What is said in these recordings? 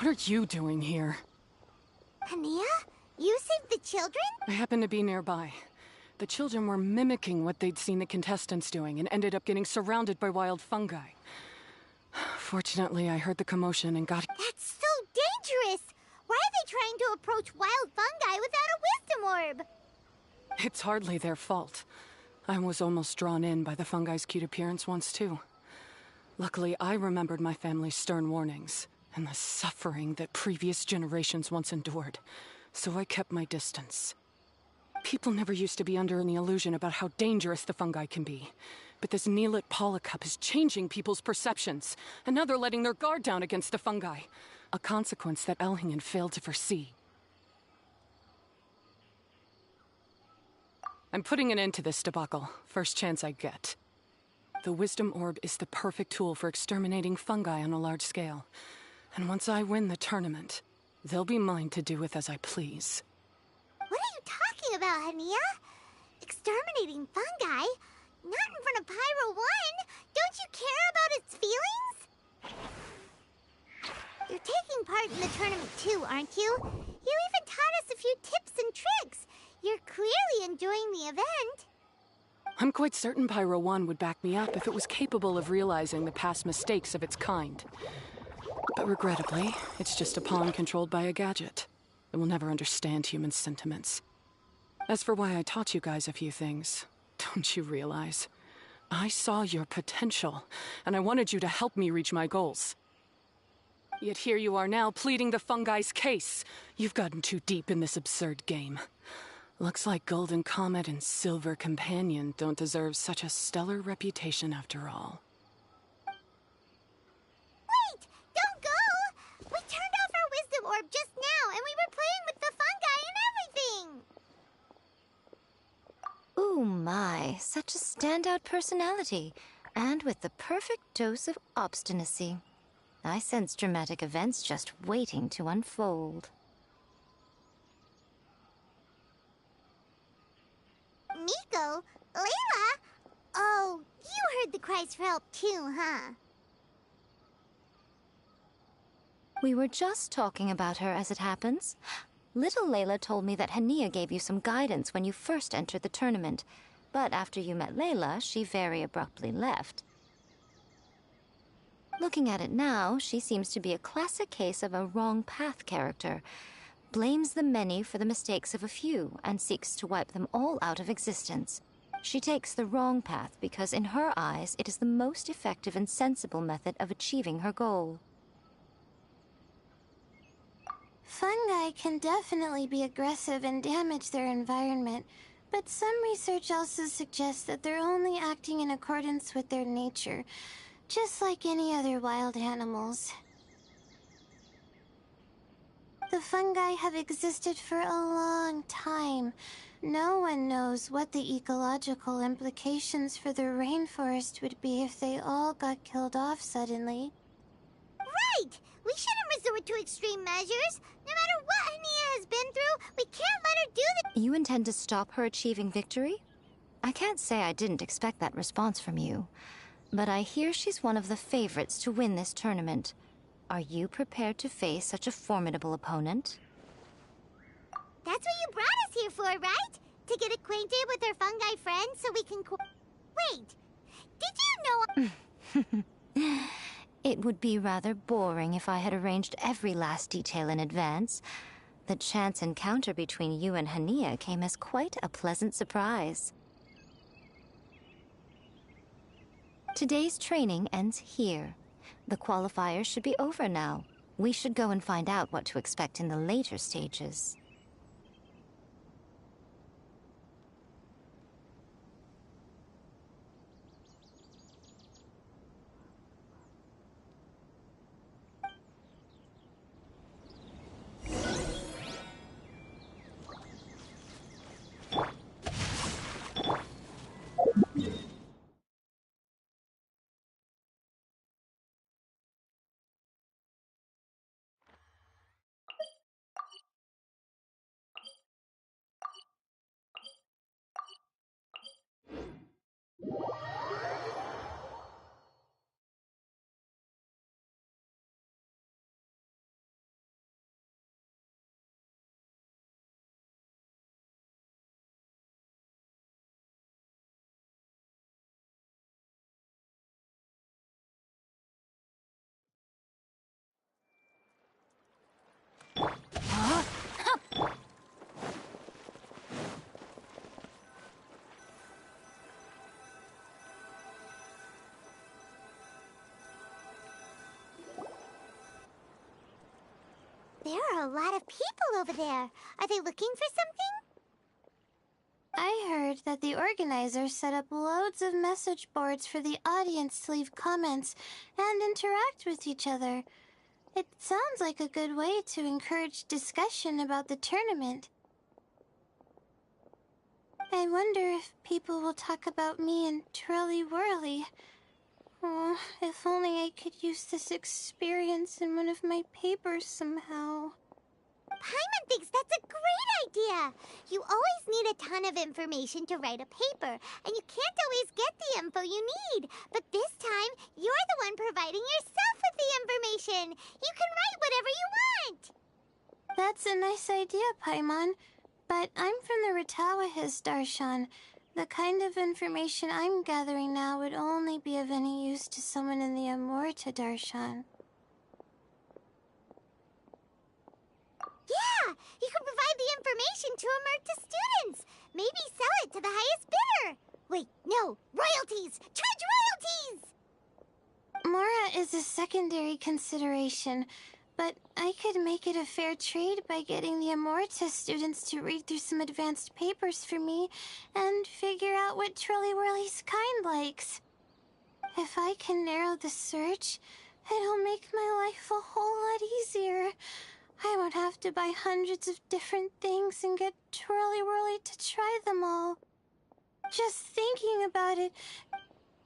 What are you doing here? Hania? You saved the children? I happened to be nearby. The children were mimicking what they'd seen the contestants doing and ended up getting surrounded by wild fungi. Fortunately, I heard the commotion and got... That's so dangerous! Why are they trying to approach wild fungi without a wisdom orb? It's hardly their fault. I was almost drawn in by the fungi's cute appearance once, too. Luckily, I remembered my family's stern warnings and the suffering that previous generations once endured, so I kept my distance. People never used to be under any illusion about how dangerous the fungi can be. But this Neelit polycup is changing people's perceptions, and now they're letting their guard down against the fungi. A consequence that Elhingen failed to foresee. I'm putting an end to this debacle, first chance I get. The Wisdom Orb is the perfect tool for exterminating fungi on a large scale. And once I win the tournament, they'll be mine to do with as I please. What are you talking about, Hania? Exterminating fungi? Not in front of Pyro 1! Don't you care about its feelings? You're taking part in the tournament too, aren't you? You even taught us a few tips and tricks. You're clearly enjoying the event. I'm quite certain Pyro 1 would back me up if it was capable of realizing the past mistakes of its kind. But regrettably, it's just a pawn controlled by a gadget. It will never understand human sentiments. As for why I taught you guys a few things, don't you realize? I saw your potential, and I wanted you to help me reach my goals. Yet here you are now pleading the fungi's case. You've gotten too deep in this absurd game. Looks like Golden Comet and Silver Companion don't deserve such a stellar reputation after all. Wait! Don't go! We turned off our wisdom orb just now, and we were playing with the fungi and everything! Ooh my, such a standout personality, and with the perfect dose of obstinacy. I sense dramatic events just waiting to unfold. Miko? Layla? Oh, you heard the cries for help too, huh? We were just talking about her as it happens. Little Layla told me that Hania gave you some guidance when you first entered the tournament, but after you met Layla, she very abruptly left. Looking at it now, she seems to be a classic case of a wrong path character. Blames the many for the mistakes of a few and seeks to wipe them all out of existence. She takes the wrong path because in her eyes it is the most effective and sensible method of achieving her goal. Fungi can definitely be aggressive and damage their environment, but some research also suggests that they're only acting in accordance with their nature, just like any other wild animals. The fungi have existed for a long time. No one knows what the ecological implications for the rainforest would be if they all got killed off suddenly. Right! We shouldn't resort to extreme measures. No matter what Hania has been through, we can't let her do the— You intend to stop her achieving victory? I can't say I didn't expect that response from you, but I hear she's one of the favorites to win this tournament. Are you prepared to face such a formidable opponent? That's what you brought us here for, right? To get acquainted with our fungi friends so we can Wait! Did you know— It would be rather boring if I had arranged every last detail in advance. The chance encounter between you and Hania came as quite a pleasant surprise. Today's training ends here. The qualifiers should be over now. We should go and find out what to expect in the later stages. There are a lot of people over there. Are they looking for something? I heard that the organizers set up loads of message boards for the audience to leave comments and interact with each other. It sounds like a good way to encourage discussion about the tournament. I wonder if people will talk about me and Twirly Whirly. Oh, if only I could use this experience in one of my papers somehow. Paimon thinks that's a great idea. You always need a ton of information to write a paper, and you can't always get the info you need. But this time, you're the one providing yourself with the information. You can write whatever you want. That's a nice idea, Paimon. But I'm from the Ratawahiz, Darshan. The kind of information I'm gathering now would only be of any use to someone in the Amurta, Darshan. Yeah, you can provide the information to Amurta students. Maybe sell it to the highest bidder. Wait, no, royalties! Charge royalties! Mora is a secondary consideration, but I could make it a fair trade by getting the Amorta students to read through some advanced papers for me and figure out what Twirly Whirly's kind likes. If I can narrow the search, it'll make my life a whole lot easier. I won't have to buy hundreds of different things and get Twirly Whirly to try them all. Just thinking about it.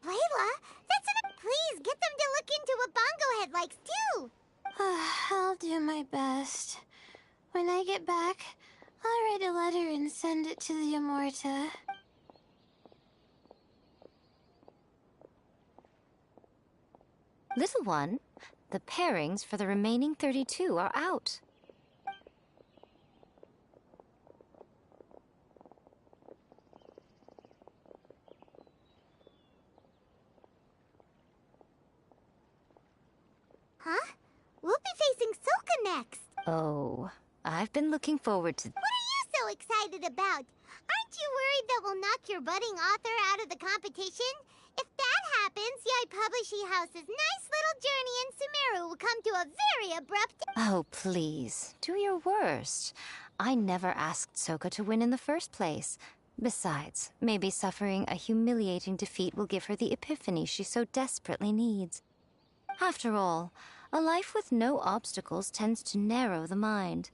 Layla, that's enough. Please get them to look into what Bongo Head likes too. I'll do my best. When I get back, I'll write a letter and send it to the Amorta. Little one, the pairings for the remaining 32 are out. Huh? We'll be facing Soka next. Oh, I've been looking forward to... What are you so excited about? Aren't you worried that we'll knock your budding author out of the competition? If that happens, Yai Publishing House's nice little journey in Sumeru will come to a very abrupt... Oh, please, do your worst. I never asked Soka to win in the first place. Besides, maybe suffering a humiliating defeat will give her the epiphany she so desperately needs. After all, a life with no obstacles tends to narrow the mind.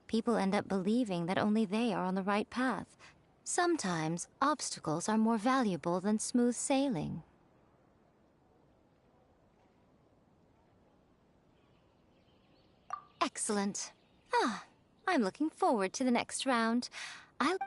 People end up believing that only they are on the right path. Sometimes, obstacles are more valuable than smooth sailing. Excellent. I'm looking forward to the next round. I'll...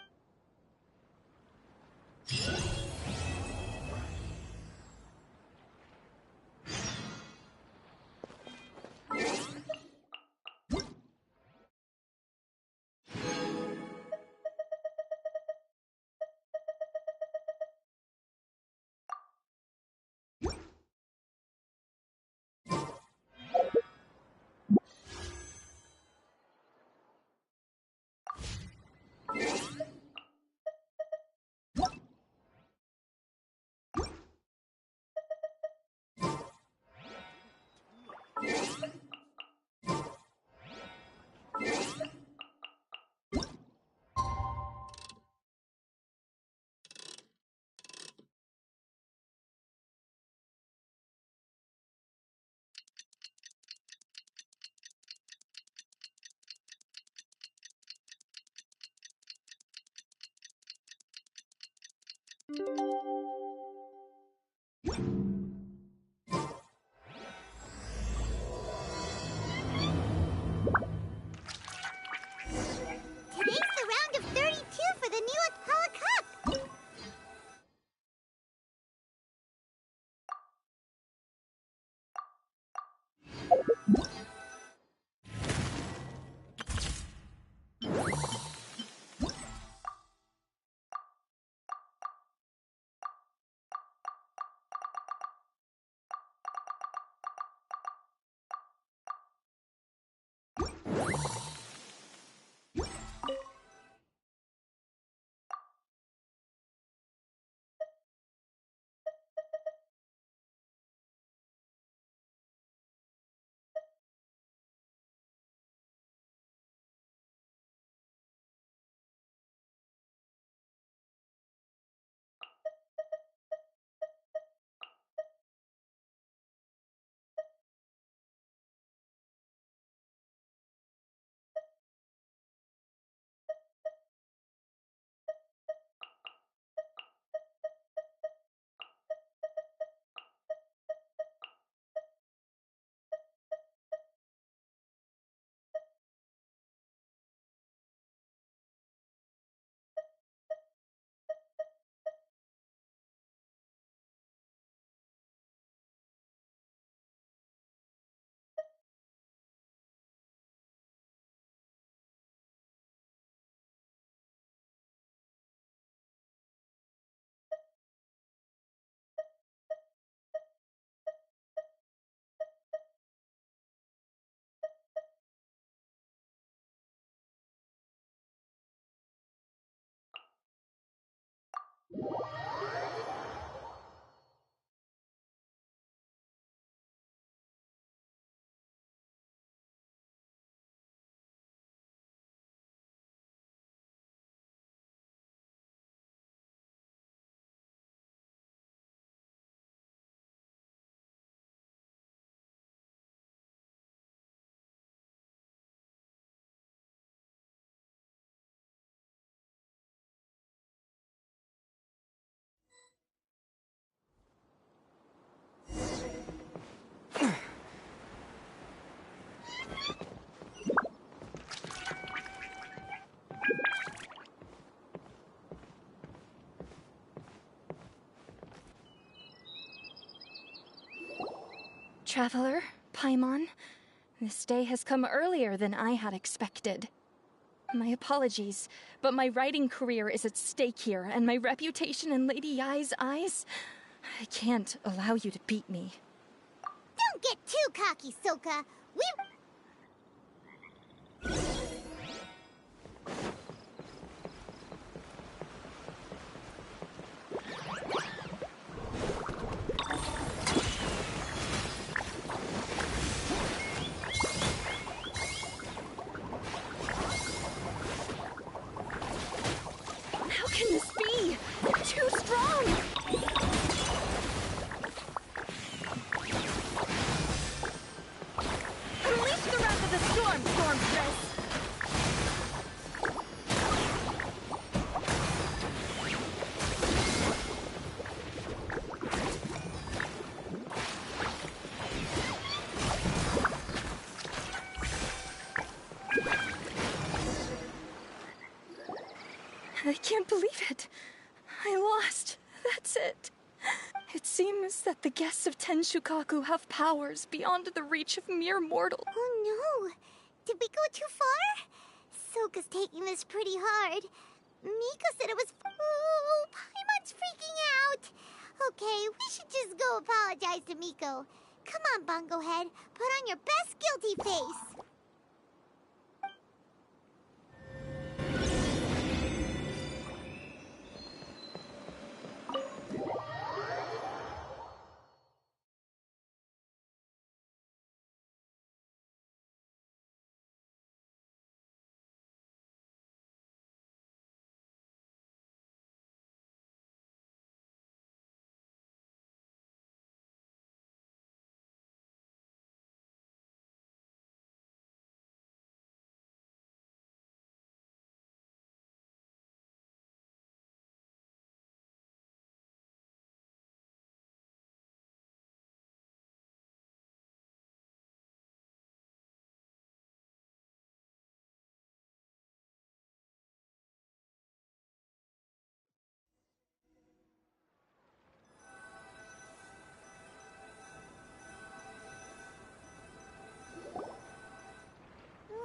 traveler, Paimon. This day has come earlier than I had expected. My apologies, but my writing career is at stake here, and my reputation in Lady Yai's eyes... I can't allow you to beat me. Don't get too cocky, Soka. How can this be? Too strong! Unleash the wrath of the storm, Stormstress! I can't believe it. I lost. That's it. It seems that the guests of Tenshukaku have powers beyond the reach of mere mortal. Oh no! Did we go too far? Soka's taking this pretty hard. Miko said it was... Oh, Paimon's freaking out! Okay, we should just go apologize to Miko. Come on, Bungo Head. Put on your best guilty face.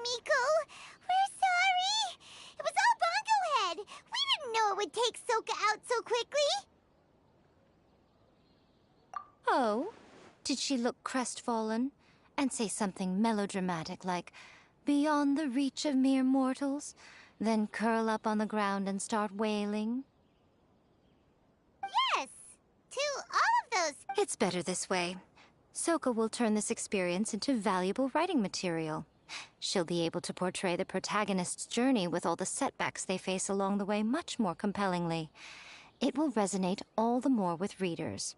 Miko, we're sorry. It was all Bungo Head. We didn't know it would take Soka out so quickly. Oh? Did she look crestfallen? And say something melodramatic like, beyond the reach of mere mortals? Then curl up on the ground and start wailing? Yes, to all of those. It's better this way. Soka will turn this experience into valuable writing material. She'll be able to portray the protagonist's journey with all the setbacks they face along the way much more compellingly. It will resonate all the more with readers.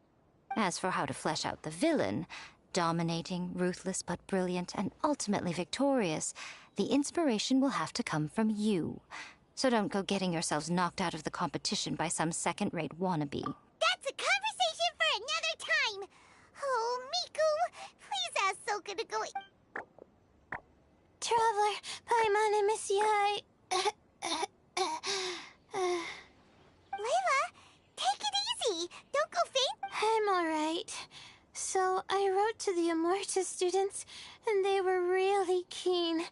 As for how to flesh out the villain, dominating, ruthless but brilliant, and ultimately victorious, the inspiration will have to come from you. So don't go getting yourselves knocked out of the competition by some second-rate wannabe. That's a conversation for another time. Oh, Miku, please ask Soka to go... Traveler, Paimon, and Miss Yai. Layla, take it easy. Don't go faint. I'm alright. So, I wrote to the Immortus students, and they were really keen.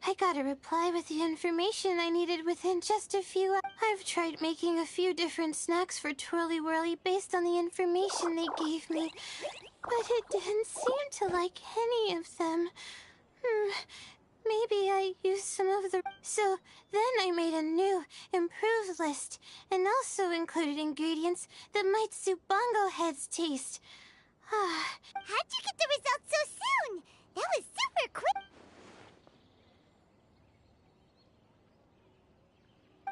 I got a reply with the information I needed within just a few hours. I've tried making a few different snacks for Twirly Whirly based on the information they gave me, but it didn't seem to like any of them. Maybe I used some of the... So, then I made a new, improved list, and also included ingredients that might suit Bongo Head's taste. How'd you get the results so soon? That was super quick.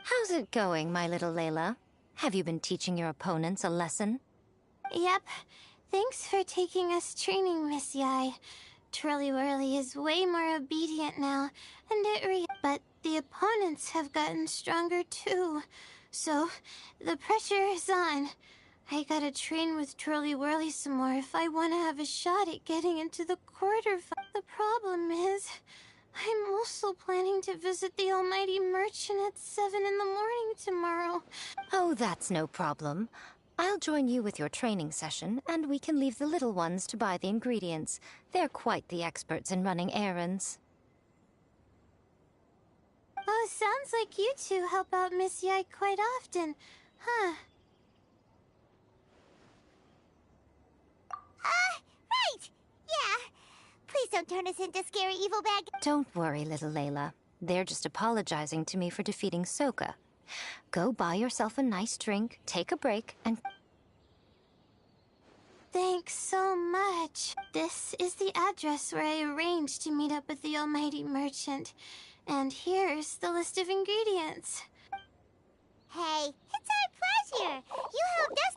How's it going, my little Layla? Have you been teaching your opponents a lesson? Yep. Thanks for taking us training, Miss Yai. Twirly Whirly is way more obedient now, and but the opponents have gotten stronger too. So, the pressure is on. I gotta train with Twirly Whirly some more if I want to have a shot at getting into the quarterfinals. The problem is, I'm also planning to visit the Almighty Merchant at 7 in the morning tomorrow. Oh, that's no problem. I'll join you with your training session, and we can leave the little ones to buy the ingredients. They're quite the experts in running errands. Oh, sounds like you two help out Miss Yai quite often, huh? Right! Yeah. Please don't turn us into scary evil bag. Don't worry, little Layla. They're just apologizing to me for defeating Soka. Go buy yourself a nice drink, take a break, and... Thanks so much. This is the address where I arranged to meet up with the almighty merchant. And here's the list of ingredients. Hey, it's our pleasure. You helped us.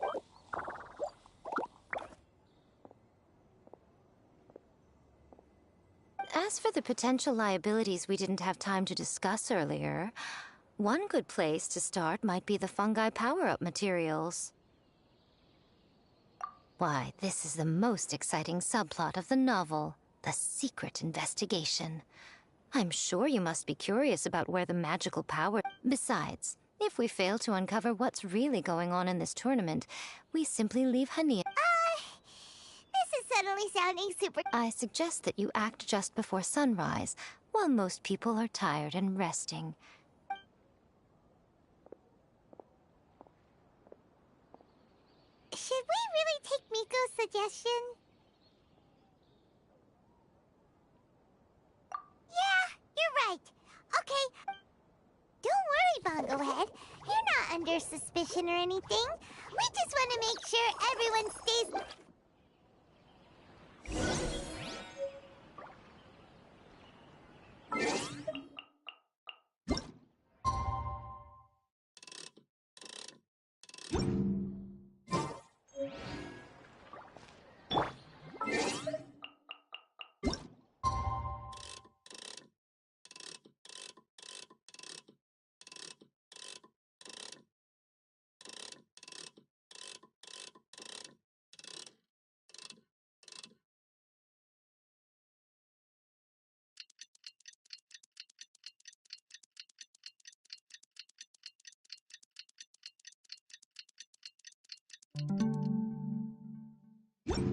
As for the potential liabilities we didn't have time to discuss earlier, one good place to start might be the fungi power-up materials. Why, this is the most exciting subplot of the novel, the secret investigation. I'm sure you must be curious about where the magical power... Besides, if we fail to uncover what's really going on in this tournament, we simply leave Hania... This is suddenly sounding super... I suggest that you act just before sunrise, while most people are tired and resting. Should we really take Miko's suggestion? Yeah, you're right. Okay. Don't worry, Bongo Head. You're not under suspicion or anything. We just want to make sure everyone stays...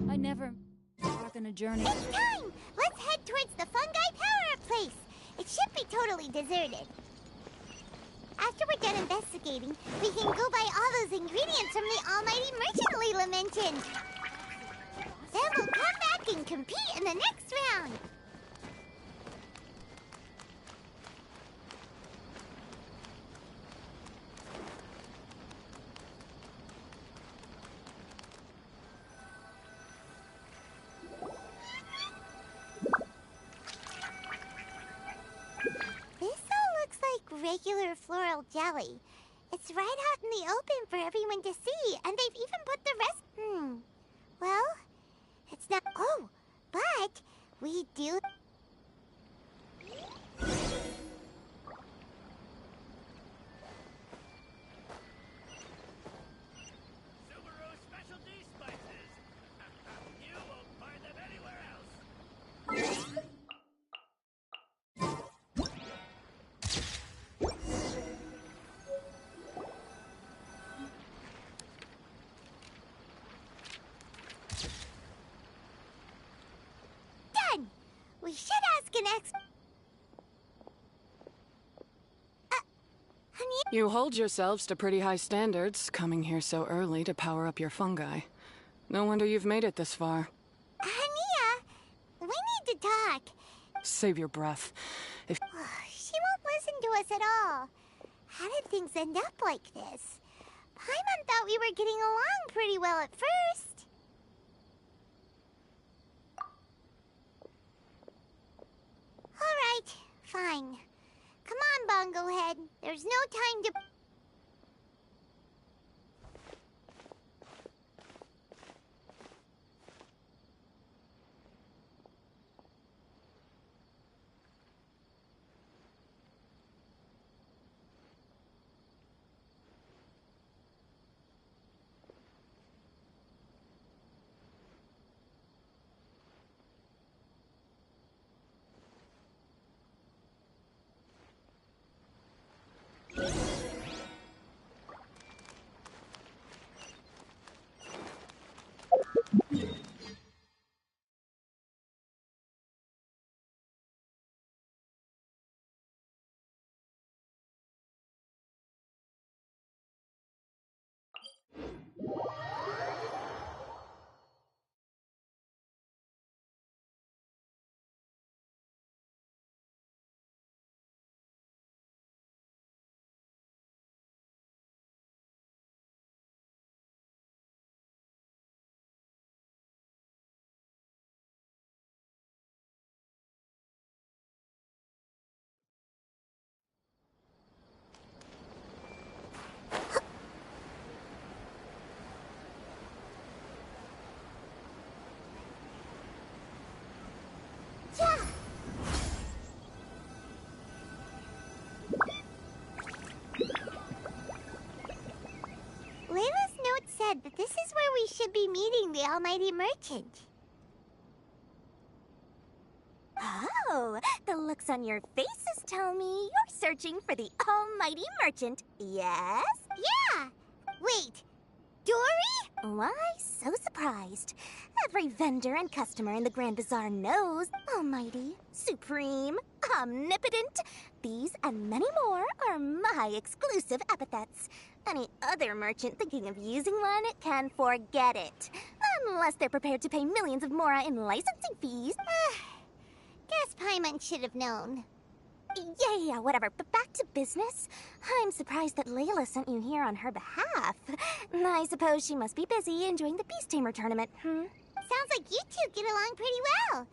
I never embark on a journey. It's time! Let's head towards the fungi power-up place. It should be totally deserted. After we're done investigating, we can go buy all those ingredients from the almighty merchant Leela mentioned. Then we'll come back and compete in the next round. Regular floral jelly. It's right out in the open for everyone to see, and they've even put the rest... Well, it's not... Oh, but we do... Subaru specialty spices. You won't find them anywhere else. We should ask an honey... You hold yourselves to pretty high standards, coming here so early to power up your fungi. No wonder you've made it this far. Hania, we need to talk. Save your breath. If She won't listen to us at all. How did things end up like this? Paimon thought we were getting along pretty well at first. Alright, fine. Come on, Bongo Head. There's no time to... This is where we should be meeting the Almighty Merchant. Oh, the looks on your faces tell me you're searching for the Almighty Merchant, yes? Yeah! Wait, Dory? Why, so surprised. Every vendor and customer in the Grand Bazaar knows Almighty, Supreme, Omnipotent. These and many more are my exclusive epithets. Any other merchant thinking of using one can forget it. Unless they're prepared to pay millions of mora in licensing fees. Guess Paimon should have known. Yeah, whatever. But back to business. I'm surprised that Layla sent you here on her behalf. I suppose she must be busy enjoying the Beast Tamer tournament, Sounds like you two get along pretty well.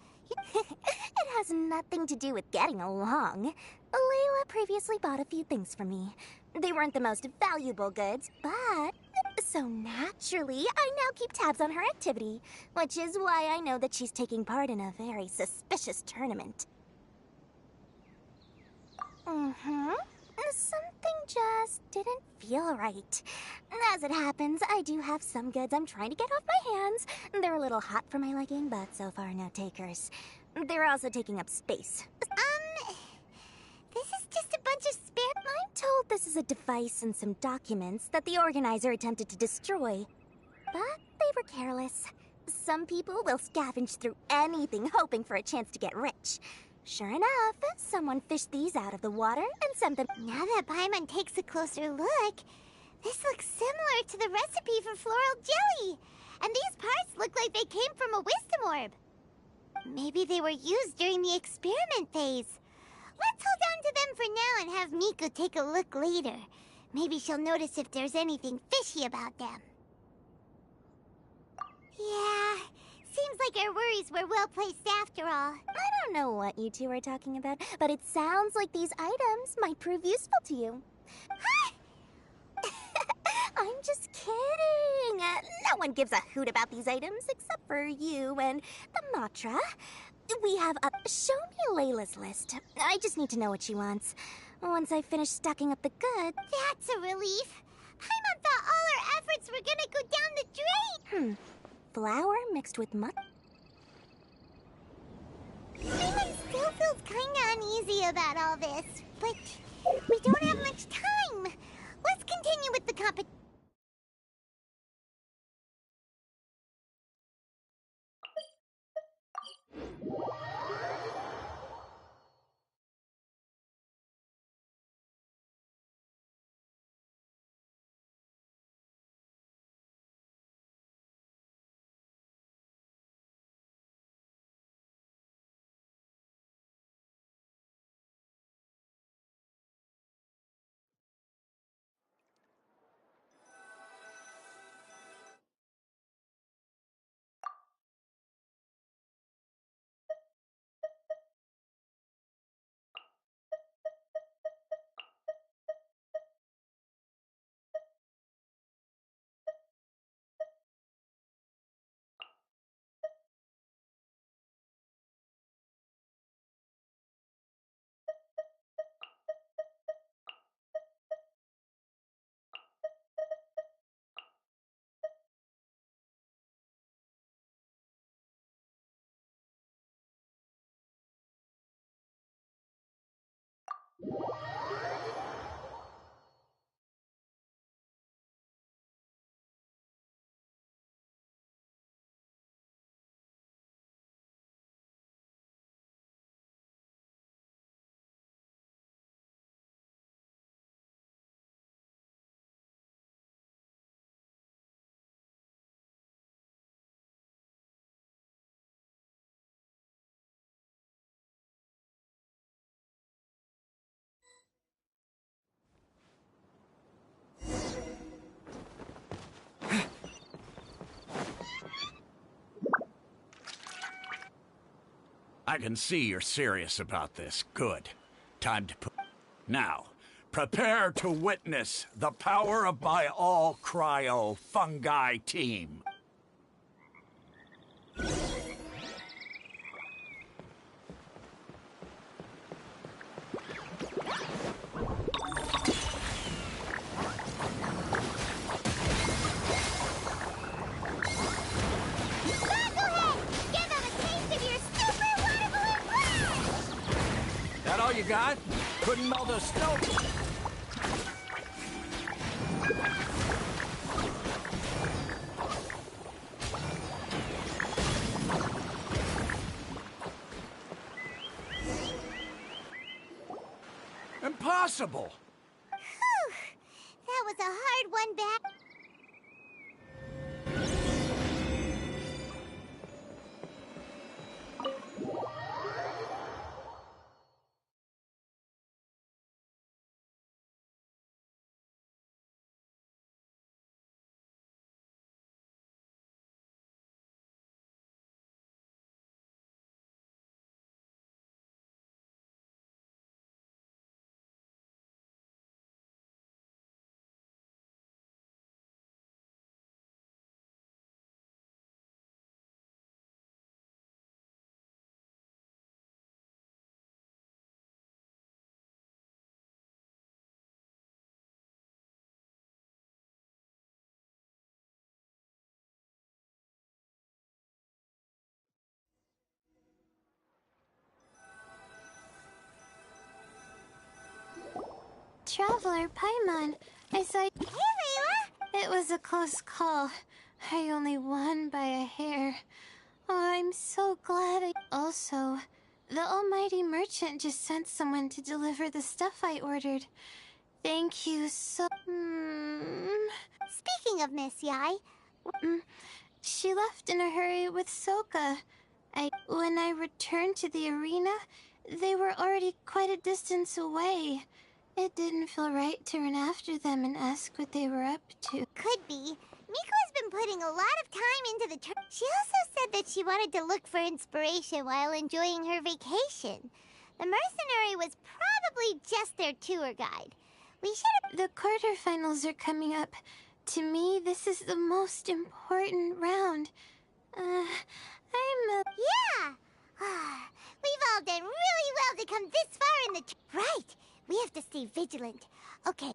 It has nothing to do with getting along. Layla previously bought a few things from me. They weren't the most valuable goods, but... So naturally, I now keep tabs on her activity, which is why I know that she's taking part in a very suspicious tournament. Something just didn't feel right. As it happens, I do have some goods I'm trying to get off my hands. They're a little hot for my liking, but so far no takers. They're also taking up space. This is just a bunch of spare... I'm told this is a device and some documents that the organizer attempted to destroy. But they were careless. Some people will scavenge through anything hoping for a chance to get rich. Sure enough, someone fished these out of the water and sent them... Now that Paimon takes a closer look, this looks similar to the recipe for floral jelly. And these parts look like they came from a wisdom orb. Maybe they were used during the experiment phase. Let's hold on to them for now and have Miku take a look later. Maybe she'll notice if there's anything fishy about them. Yeah, seems like our worries were well placed after all. I don't know what you two are talking about, but it sounds like these items might prove useful to you. I'm just kidding. No one gives a hoot about these items except for you and the Matra. We have a... Show me Layla's list. I just need to know what she wants. Once I finish stacking up the goods... That's a relief. Paimon thought all our efforts were gonna go down the drain. Flour mixed with mud... Paimon still feels kinda uneasy about all this, but we don't have much time. Let's continue with the competition. I can see you're serious about this. Good. Time to put... Now, prepare to witness the power of my all-cryo fungi team. all you got? Couldn't melt a snow. Impossible! Whew. That was a hard one back. Traveler Paimon, I saw you. Hey, Layla! It was a close call. I only won by a hair. Oh, I'm so glad Also, the almighty merchant just sent someone to deliver the stuff I ordered. Thank you so... Speaking of Miss Yai, She left in a hurry with Soka. When I returned to the arena, they were already quite a distance away. It didn't feel right to run after them and ask what they were up to. could be. Miko's been putting a lot of time into the She also said that she wanted to look for inspiration while enjoying her vacation. The mercenary was probably just their tour guide. We should have... The quarterfinals are coming up. To me, this is the most important round. Yeah! We've all done really well to come this far in the... Right! We have to stay vigilant. Okay.